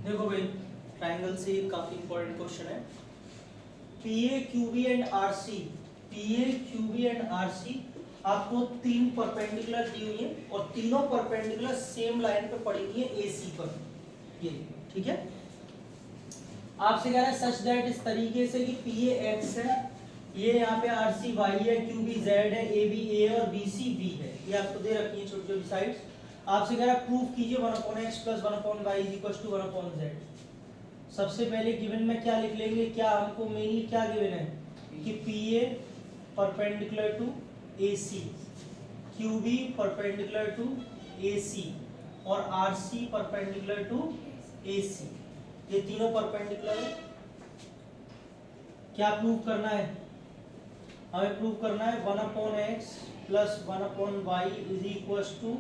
देखो भाई, ट्राइंगल से काफी इंपॉर्टेंट क्वेश्चन है। PA QB and RC, PA QB and RC आपको तीन परपेंडिकुलर दी हुई है और तीनों परपेंडिकुलर सेम लाइन पे पड़ी हुई है एसी पर। ये ठीक है, आपसे कह रहा है सच दैट इस तरीके से कि पीए एक्स है, ये यहाँ पे आरसी वाई है, क्यूबी जेड है, ए बी ए और बी सी बी है। ये आपको दे रखी है छोटी छोटी साइड्स। आपसे कह रहा है प्रूफ कीजिए 1/x plus 1/y is equal to 1/z। सबसे पहले गिवन में क्या लिख लेंगे, क्या हमको मेनली क्या गिवन है कि PA perpendicular to AC, QB perpendicular to AC और आरसी परपेंडिकुलर टू एसी। ये तीनों परपेंडिकुलर है। क्या प्रूव करना है, हमें प्रूव करना है 1/x plus 1/y is equal to,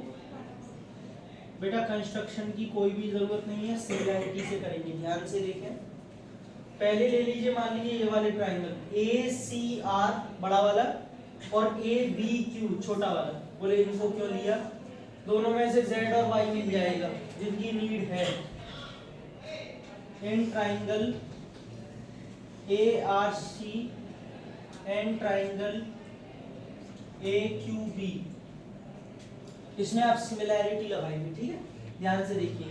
बेटा कंस्ट्रक्शन की कोई भी जरूरत नहीं है, सिमिलैरिटी से करेंगे। ध्यान से देखें, पहले ले लीजिए, मान लीजिए ये वाले ट्राइंगल ए सी आर बड़ा वाला और ए बी क्यू छोटा वाला। बोले इनको क्यों लिया, दोनों में से जेड और वाई मिल जाएगा जिनकी नीड है। In triangle A R C and triangle A Q B, इसमें आप सिमिलैरिटी लगाएंगे। ठीक है, ध्यान से देखिए,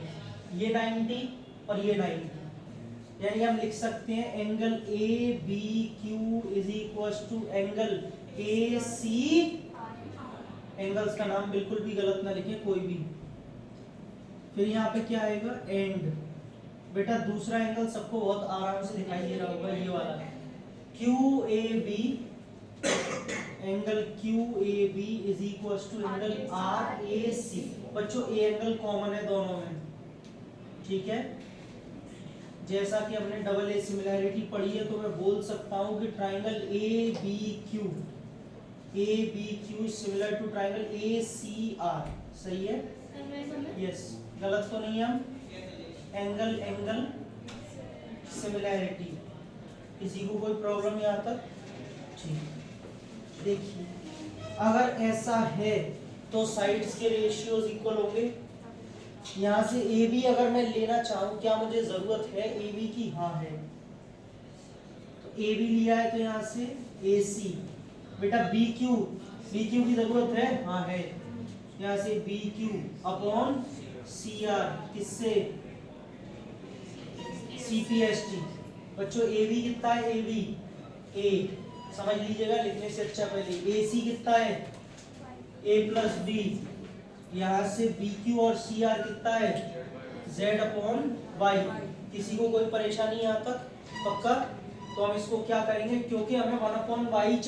ये 90 और ये 90, यानी हम लिख सकते हैं angle A B Q is equal to angle A C. Angles का नाम बिल्कुल भी गलत ना लिखें कोई भी। फिर यहाँ पे क्या आएगा, एंड। बेटा दूसरा एंगल सबको बहुत आराम से दिखाई दे रहा होगा, ये वाला Q A B, angle Q A B is equal to angle R A C. बच्चों ए एंगल कॉमन है दोनों में, ठीक है। जैसा कि हमने डबल ए सिमिलैरिटी पढ़ी है, तो मैं बोल सकता हूं कि triangle A B Q, A B Q is similar to triangle A C R. सही है, यस, गलत तो नहीं है हम। एंगल एंगल सिमिलैरिटी, किसी को कोई प्रॉब्लम यहाँ तक? ठीक, देखिए अगर ऐसा है तो साइड्स के रेशियोज इक्वल होंगे। यहाँ से ए बी अगर मैं लेना चाहूँ, क्या मुझे जरूरत है ए बी की? हाँ है, तो ए बी लिया है तो यहाँ से ए सी। बेटा बी क्यू की जरूरत है? हाँ है, यहाँ से B Q upon C R, किससे? C P S T. बच्चों ए बी कितना है, ए बी ए समझ लीजिएगा लिखने से अच्छा पहले। ए सी कितना है, ए प्लस बी। यहाँ से बी क्यू और सी आर कितना है, जेड अपॉन वाई। किसी को कोई परेशानी यहाँ तक? पक्का? तो हम इसको क्या करेंगे, क्योंकि हमें 1/y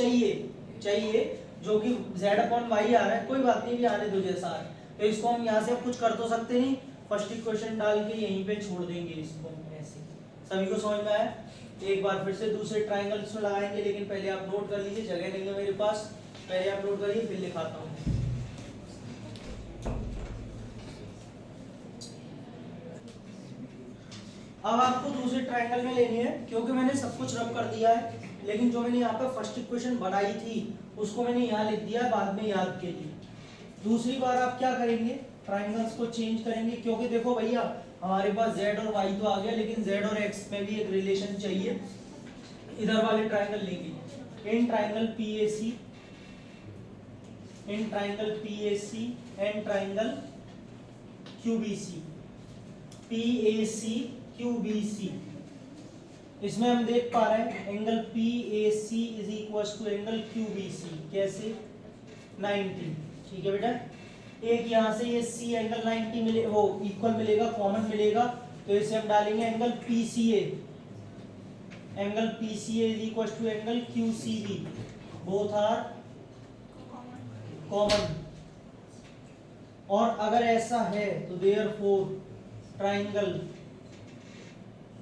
चाहिए जो कि जेड अपॉन वाई आ रहा है, कोई बात नहीं भी आने दो जैसा है। तो इसको हम यहाँ से कुछ कर तो सकते नहीं, फर्स्ट इक्वेशन डाल के यहीं पे छोड़ देंगे इसको ऐसे। सभी को समझ में आया? एक बार फिर से दूसरे ट्राइंगल इसमें लगाएंगे, लेकिन पहले आप नोट कर लीजिए, जगह नहीं है मेरे पास, पहले आप नोट करिए फिर लिखाता हूँ। अब आपको दूसरे ट्राइंगल में लेनी है, क्योंकि मैंने सब कुछ रब कर दिया है, लेकिन जो मैंने यहाँ पे फर्स्ट इक्वेशन बनाई थी उसको मैंने यहाँ लिख दिया बाद में याद के लिए। दूसरी बार आप क्या करेंगे, ट्राइंगल्स को चेंज करेंगे, क्योंकि देखो भैया हमारे पास z और y तो आ गया, लेकिन z और x में भी एक रिलेशन चाहिए। इधर वाले ट्राइंगल लेंगे, in triangle PAC, in triangle PAC and triangle QBC, PAC QBC। इसमें हम देख पा रहे हैं angle PAC is equal to angle QBC, कैसे? 90। ठीक है बेटा, एक यहाँ से ये C एंगल 90 मिले, वो इक्वल मिलेगा, कॉमन मिलेगा, तो इसे हम डालेंगे angle PCA। Angle PCA is equal to angle QCB, both are common. और अगर ऐसा है तो therefore triangle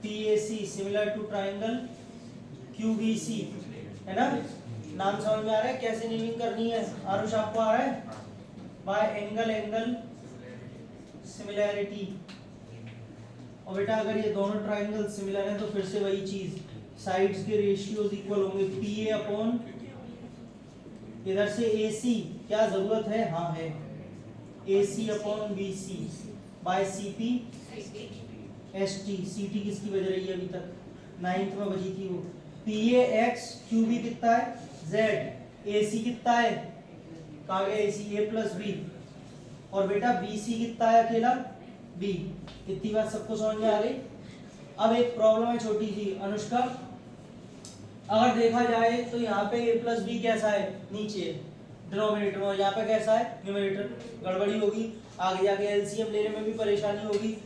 PAC similar to triangle QBC, है ना? नाम समझ में आ रहा है कैसे नेमिंग करनी है? आरुष आपको आ रहा है? Bye angle angle similarity. और बेटा अगर ये दोनों ट्राइंगल सिमिलर हैं तो फिर से वही चीज, साइड्स के रेशियोज इक्वल होंगे। PA अपॉन इधर से AC, क्या जरूरत है? हाँ है, AC upon BC by CP S T C T किसकी बज रही है अभी तक, 9th में बजी थी वो। P A X Q B कितना है जेड, ए सी कितना है, कहा गया ए सी ए प्लस बी, और बेटा बी सी कितना है अकेला बी। इतनी बात सबको समझ में आ गई। अब एक प्रॉब्लम है छोटी सी अनुष्का, अगर देखा जाए तो यहाँ पे a प्लस बी कैसा है नीचे डिनोमिनेटर में, यहाँ पे कैसा है न्यूमरेटर, गड़बड़ी होगी, आगे जाके एलसीएम लेने में भी परेशानी होगी।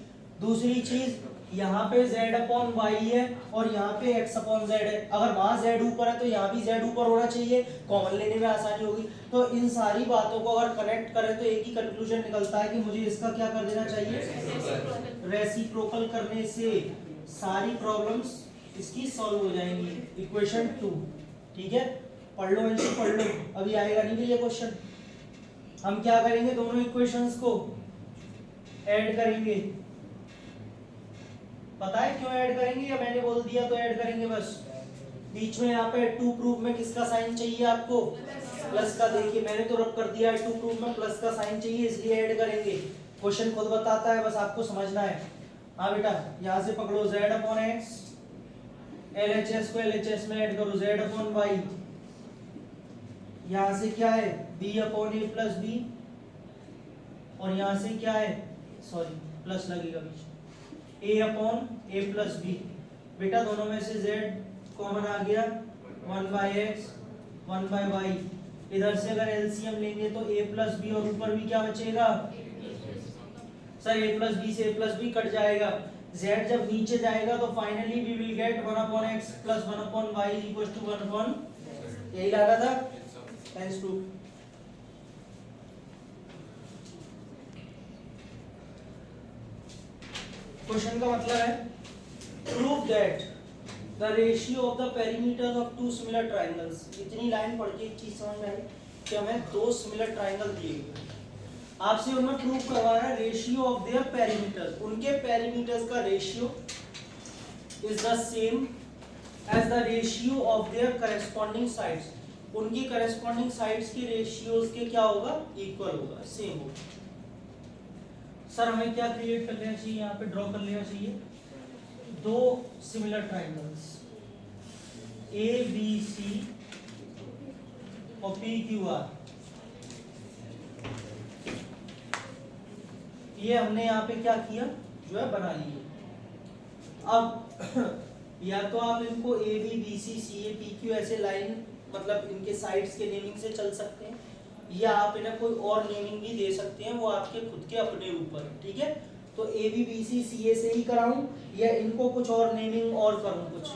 दूसरी चीज यहाँ पे z अपॉन y है और यहाँ पे x अपॉन z है, अगर वहां z ऊपर है तो यहाँ भी z ऊपर होना चाहिए, कॉमन लेने में आसानी होगी। तो इन सारी बातों को अगर कनेक्ट करें तो एक ही कंक्लूजन निकलता है कि मुझे इसका क्या कर देना चाहिए, रेसिप्रोकल करने से सारी प्रॉब्लम्स इसकी सॉल्व हो जाएंगी। इक्वेशन 2, ठीक है, पढ़ लो अंशु पढ़ लो, अभी आएगा नहीं ये क्वेश्चन। हम क्या करेंगे, दोनों इक्वेशंस को ऐड करेंगे। पता है क्यों ऐड करेंगे या मैंने बोल दिया तो ऐड करेंगे बस। बीच में यहाँ पे टू प्रूफ में किसका साइन चाहिए आपको, प्लस का। देखिए मैंने तो रब कर दिया है, टू प्रूफ में प्लस का साइन चाहिए इसलिए ऐड करेंगे। क्वेश्चन खुद बताता है, बस आपको समझना है। हाँ बेटा यहाँ से पकड़ो z अपॉन एक्स, LHS को LHS में ऐड करो z अपॉन वाई, यहाँ से क्या है b upon A plus B, और यहाँ से क्या है सॉरी प्लस लगेगा बीच, a upon A plus B. बेटा दोनों में से z कॉमन आ गया, 1 बाई एक्स 1 बाई वाई। इधर से अगर एलसीएम लेंगे तो a प्लस बी और ऊपर भी क्या बचेगा सर, a प्लस बी से a प्लस बी कट जाएगा, z जब नीचे जाएगा तो finally we will get 1 upon X plus 1 upon Y equal to 1 upon, यही लगा था हेंस प्रूफ। क्वेश्चन का मतलब है prove that the ratio of the perimeters of two similar triangles. इतनी लाइन पढ़ के एक चीज समझ में आई कि हमें दो सिमिलर ट्रायंगल दिए गए, आपसे उनमें प्रूव करवा रहा है रेशियो ऑफ देयर पेरीमीटर्स, उनके पेरीमीटर्स का ratio is the same as the ratio of their corresponding sides, उनकी करेस्पॉन्डिंग साइड्स के रेशियोज के क्या होगा, इक्वल होगा, सेम होगा। सर हमें क्या क्रिएट कर लेना चाहिए, यहाँ पे ड्रॉ कर लेना चाहिए दो similar triangles A B C और पी क्यू आर। ये हमने यहाँ पे क्या किया जो है बना लिए। अब या तो आप इनको A B B C C A P Q ऐसे लाइन मतलब इनके साइड्स के नेमिंग से चल सकते हैं, या आप इन्हें कोई और नेमिंग भी दे सकते हैं, वो आपके खुद के अपने ऊपर, ठीक है। तो ए बी बी सी सी ए से ही कराऊं या इनको कुछ और नेमिंग और करूं कुछ,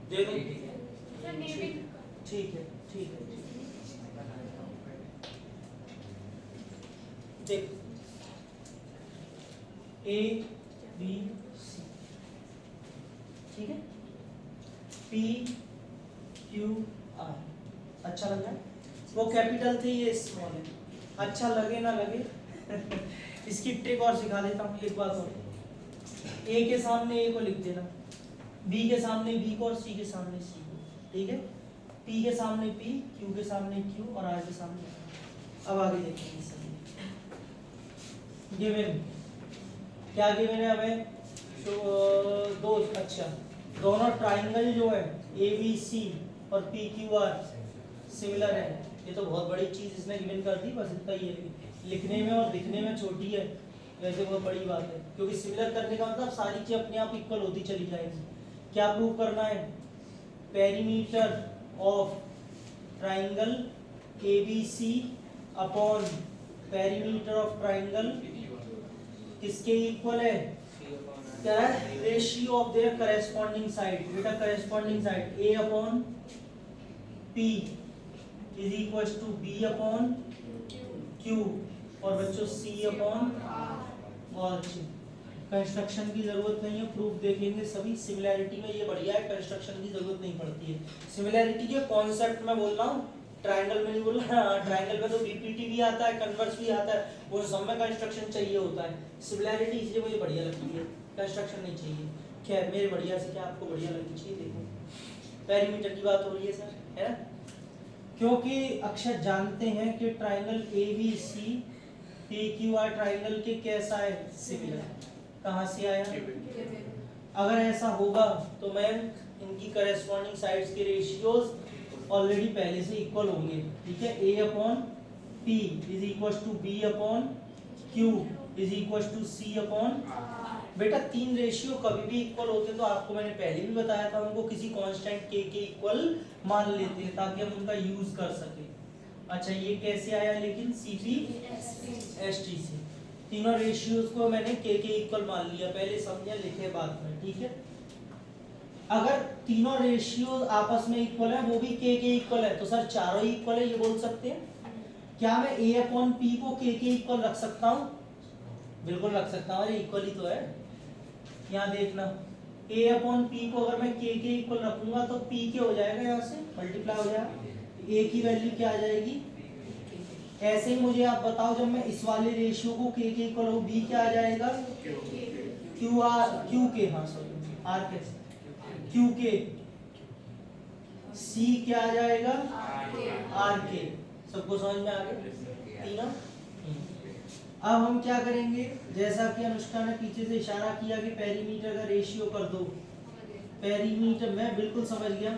दे दूं, ठीक है ठीक है। देख ए बी सी, ठीक है, पी क्यू आर, अच्छा लग रहा है, वो कैपिटल थे ये स्मॉल है, अच्छा लगे ना लगे इसकी ट्रिक और सिखा देता हूँ एक बात और, ए के सामने ए को लिख देना, बी के सामने बी को और सी के सामने सी को, ठीक है, पी के सामने पी, क्यू के सामने क्यू और आर के सामने। अब आगे देखेंगे सर गिवन क्या गिवन है हमें, दो, अच्छा दोनों ट्राइंगल जो है ए बी सी और पी क्यू आर सिमिलर है, ये तो बहुत बड़ी चीज इसने गिवन कर दी, बस इतना ही है, लिखने में और दिखने में छोटी है, वैसे बहुत बड़ी बात है, क्योंकि सिमिलर करने का मतलब सारी चीज अपने आप इक्वल होती चली जाएगी। क्या प्रूव करना है, perimeter of triangle A B C upon perimeter of triangle किसके इक्वल है, क्या है, ratio of their corresponding side. बेटा corresponding side A upon P is equal to B upon Q और बच्चों सी अपॉन और कंस्ट्रक्शन की जरूरत नहीं है, प्रूफ देखेंगे सभी। सिमिलैरिटी में ये बढ़िया है, कंस्ट्रक्शन की जरूरत नहीं पड़ती है। सिमिलैरिटी के कॉन्सेप्ट में बोल रहा हूँ, ट्रायंगल में नहीं बोल रहा, ट्रायंगल में तो बीपीटी भी आता है, कन्वर्स भी आता है, वो सब में कंस्ट्रक्शन चाहिए होता है। सिमिलैरिटी इसलिए मुझे बढ़िया लगती है, कंस्ट्रक्शन नहीं चाहिए। खैर मेरे बढ़िया से क्या आपको बढ़िया लगनी चाहिए। देखो पेरीमीटर की बात हो रही है सर, है ना, क्योंकि अक्षर जानते हैं कि triangle A B C P Q R triangle के कैसा है, सिमिलर। कहाँ से आया? अगर ऐसा होगा तो मैं इनकी करेस्पॉन्डिंग साइड्स के रेशियोज ऑलरेडी पहले से इक्वल होंगे, ठीक है। A upon P is equal to B upon Q is equal to C upon. बेटा तीन रेशियो कभी भी इक्वल होते तो आपको मैंने पहले भी बताया था, उनको किसी कांस्टेंट k के इक्वल मान लेते हैं ताकि हम उनका यूज कर सके। अच्छा ये कैसे आया लेकिन? CP/ST से। तीनों रेशियोज को मैंने k के इक्वल मान लिया, पहले समझा लिखे बाद में, ठीक है। अगर तीनों रेशियोज आपस में इक्वल है, वो भी k के इक्वल है, तो सर चारों ही इक्वल है ये बोल सकते हैं। क्या मैं A अपॉन P को k के इक्वल रख सकता हूँ? बिल्कुल रख सकता हूँ, इक्वल ही तो है। यहाँ देखना A अपॉन P को अगर मैं k के इक्वल रखूंगा तो P के हो जाएगा, यहाँ से मल्टीप्लाई हो जाएगा, A की वैल्यू क्या आ जाएगी? ऐसे ही मुझे आप बताओ जब मैं इस वाले रेशियो को k के इक्वल हो, B क्या आ जाएगा? Q के, हाँ सॉरी R कैसे Q के, C क्या आ जाएगा? R के। सबको समझ में आ गया तीनों? अब हम क्या करेंगे, जैसा कि अनुष्का ने पीछे से इशारा किया कि पेरीमीटर का रेशियो कर दो। पेरीमीटर मैं बिल्कुल समझ गया,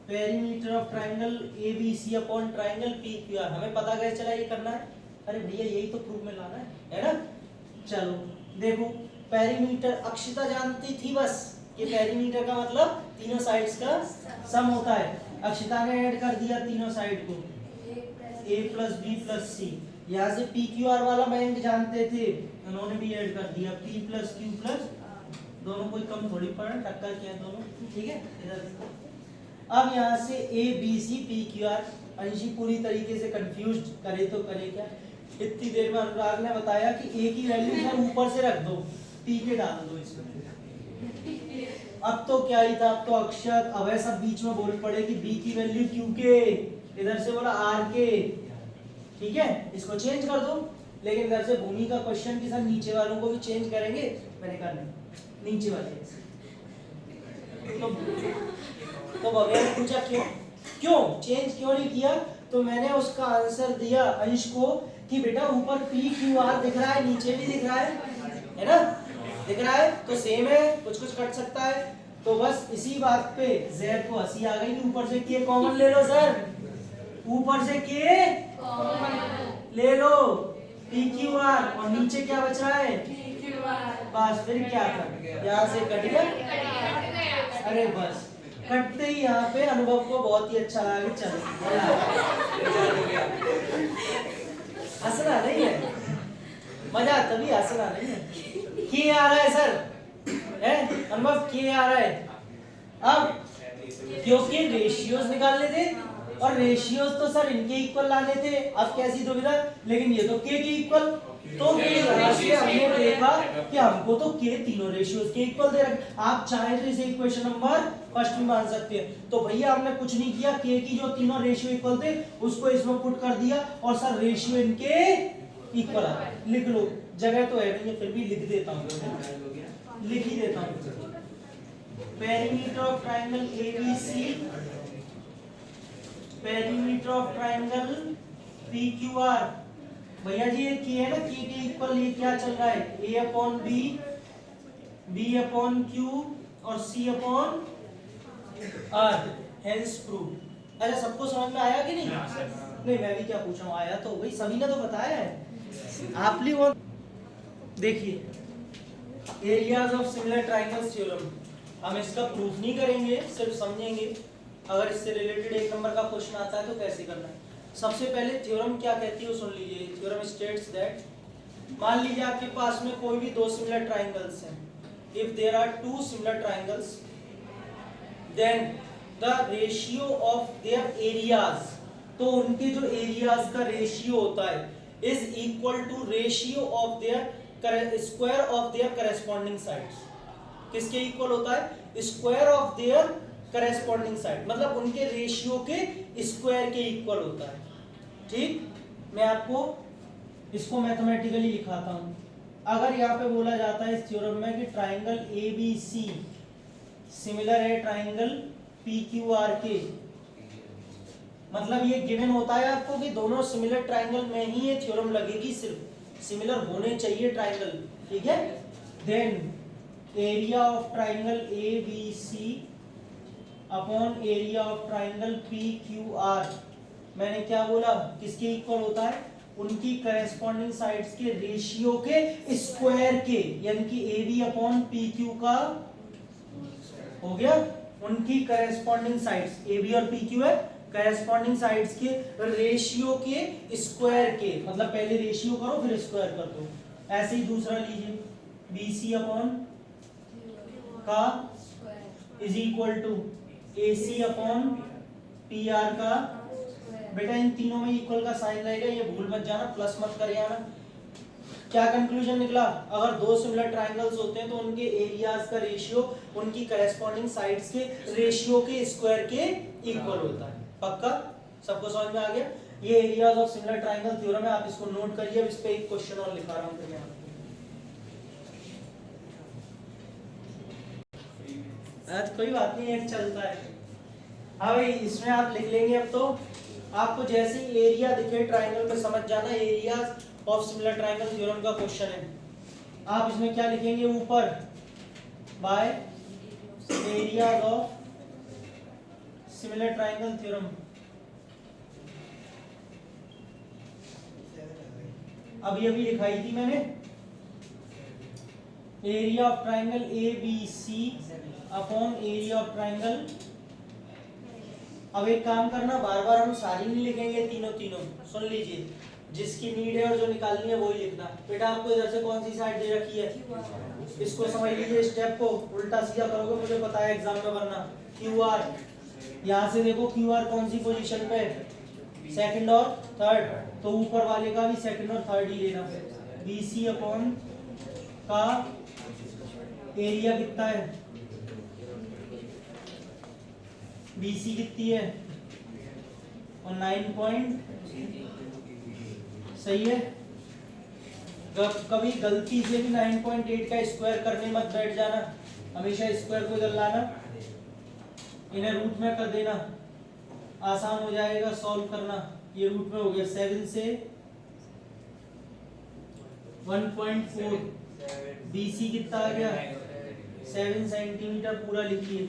perimeter of triangle ABC upon triangle PQR। हमें पता कैसे चला ये करना है? अरे भैया यही तो प्रूफ में लाना है ना। चलो देखो, पेरीमीटर अक्षिता जानती थी बस, ये पेरीमीटर का मतलब तीनों साइड्स का सम होता है। अक्षिता ने ऐड कर दिया तीनों साइड को, A plus B plus C। यहाँ से PQR वाला बैंक जानते थे, उन्होंने भी ऐड कर दिया P प्लस Q प्लस, दोनों कोई कम थोड़ी पड़ा, टक्कर क्या है दोनों, ठीक है। इधर अब यहाँ से A B C PQR, अंशी पूरी तरीके से कंफ्यूज करे तो करे क्या। इतनी देर में अनुराग ने बताया कि A की वैल्यू सर ऊपर से रख दो, P के डाल दो इसमें। अब तो क्या ही था, अब तो अक्षर, अब ऐसा बीच में बोल पड़े कि B की वैल्यू Q के, इधर से बोला R के, ठीक है, इसको चेंज कर दो। लेकिन इधर से भूमि का क्वेश्चन के साथ नीचे वालों को भी चेंज करेंगे, मैंने कहा नहीं नीचे वाले तो भैया ने पूछा क्यों चेंज क्यों नहीं किया, तो मैंने उसका आंसर दिया अंश को कि बेटा ऊपर PQR दिख रहा है, नीचे भी दिख रहा है ना, दिख रहा है तो सेम है, कुछ कुछ कट सकता है। तो बस इसी बात पे ज़ैद को हंसी आ गई, ऊपर से के कॉमन ले लो सर, ऊपर से के ले लो PQR, और नीचे क्या बच रहा है? बस फिर क्या कर, यहाँ से कट गया। अरे बस कटते ही यहाँ पे अनुभव को बहुत ही अच्छा लगा, चल हंसना नहीं है, मजा तभी हंसना नहीं है। के आ रहा है सर, है अनुभव, के आ रहा है। अब क्योंकि रेशियोज निकालने थे और रेशियोज तो सर इनके इक्वल लाने थे, अब कैसी दुविधा, लेकिन ये तो के इक्वल, तो हमने देखा कि हमको तो के तीनों रेशियोज के इक्वल दे रखे। आप चाहे तो इसे इक्वेशन नंबर फर्स्ट में मान सकते हैं। तो भैया हमने कुछ नहीं किया, के की जो तीनों रेशियो इक्वल थे उसको इसमें पुट कर दिया और सर रेशियो इनके इक्वल आ, लिख लो, जगह तो है नहीं फिर भी लिख देता हूँ, लिख ही देता हूँ। Perimeter of triangle ABC, perimeter of triangle PQR। भैया जी ये के है ना, के इक्वल ये क्या चल रहा है, A upon B, B upon Q और C upon R, hence prove. अच्छा सबको समझ में आया कि नहीं? नहीं मैं भी क्या पूछ रहा हूँ, आया तो वही सभी ने तो बताया है। आप लोग देखिए areas of similar triangles theorem, हम इसका प्रूफ नहीं करेंगे, सिर्फ समझेंगे। अगर इससे रिलेटेड एक नंबर का क्वेश्चन आता है तो कैसे करना है। सबसे पहले थ्योरम क्या कहती है वो सुन लीजिए। थ्योरम स्टेट्स दैट, मान लीजिए आपके पास में कोई भी दो सिमिलर ट्रायंगल्स हैं, if there are two similar triangles then the ratio of their areas, तो उनके जो एरियाज का रेशियो होता है is equal to ratio of their square of their corresponding sides. किसके इक्वल होता है? Square of their corresponding side, मतलब उनके रेशियो के स्क्वायर के इक्वल होता है। ठीक, मैं आपको इसको मैथमेटिकली लिखाता हूं। अगर यहाँ पे बोला जाता है इस थ्योरम में कि ट्राइंगल ABC सिमिलर है ट्राइंगल PQR के, मतलब ये गिवन होता है आपको कि दोनों सिमिलर ट्राइंगल में ही ये थ्योरम लगेगी, सिर्फ सिमिलर होने चाहिए ट्राइंगल, ठीक है। Then area of triangle A B C upon area of triangle P Q R, मैंने क्या बोला, किसके इक्वल होता है, उनकी करेस्पॉन्डिंग साइड्स के रेशियो के स्क्वायर के, यानी कि A B upon P Q का हो गया, उनकी करेस्पॉन्डिंग साइड्स ए बी और पी क्यू है, करेस्पॉन्डिंग साइड्स के रेशियो के स्क्वायर के, मतलब पहले रेशियो करो फिर स्क्वायर कर दो। ऐसे ही दूसरा लीजिए, बी सी अपॉन का is equal to A C upon P R का, बेटा इन तीनों में इक्वल का साइन रहेगा, ये भूल मत जाना, प्लस मत कर आना। क्या कंक्लूजन निकला, अगर दो सिमिलर ट्रायंगल्स होते हैं तो उनके एरियाज का रेशियो उनकी करेस्पॉन्डिंग साइड्स के रेशियो के स्क्वायर के इक्वल होता है। पक्का सबको समझ में आ गया? ये areas of similar triangle theorem है, आप इसको नोट करिए। अब इस पे एक क्वेश्चन और लिखा रहा हूं फिर यहाँ, कोई बात नहीं, एक चलता है। हाँ भाई, इसमें आप लिख लेंगे। अब तो आपको जैसे ही एरिया दिखे ट्रायंगल में समझ जाना, areas of similar triangle theorem का क्वेश्चन है। आप इसमें क्या लिखेंगे, ऊपर by areas of similar triangle theorem. अभी अभी लिखाई थी मैंने, area of triangle A B C upon area of triangle. अब एक काम करना, बार बार हम सारी नहीं लिखेंगे, तीनों तीनों सुन लीजिए, जिसकी नीड है और जो निकालनी है वही लिखना। बेटा आपको इधर से कौन सी साइड दे रखी है, इसको समझ लीजिए, स्टेप को उल्टा सीधा करोगे मुझे पता है एग्जाम में, वरना क्यू आर, यहाँ से देखो क्यू आर कौन सी पोजीशन पे, सेकंड और थर्ड, तो ऊपर वाले का भी सेकंड और थर्ड ही लेना। बी सी अपॉन का एरिया कितना है, बीसी कितनी है, और 9 सही है। कभी गलती से भी 9.8 का स्क्वायर करने मत बैठ जाना, हमेशा स्क्वायर को इधर लाना, इन्हें रूट में कर देना, आसान हो जाएगा सॉल्व करना। ये रूट में हो गया, 7 से 1.4, बीसी कितना आ गया 7 सेंटीमीटर पूरा लिखिए।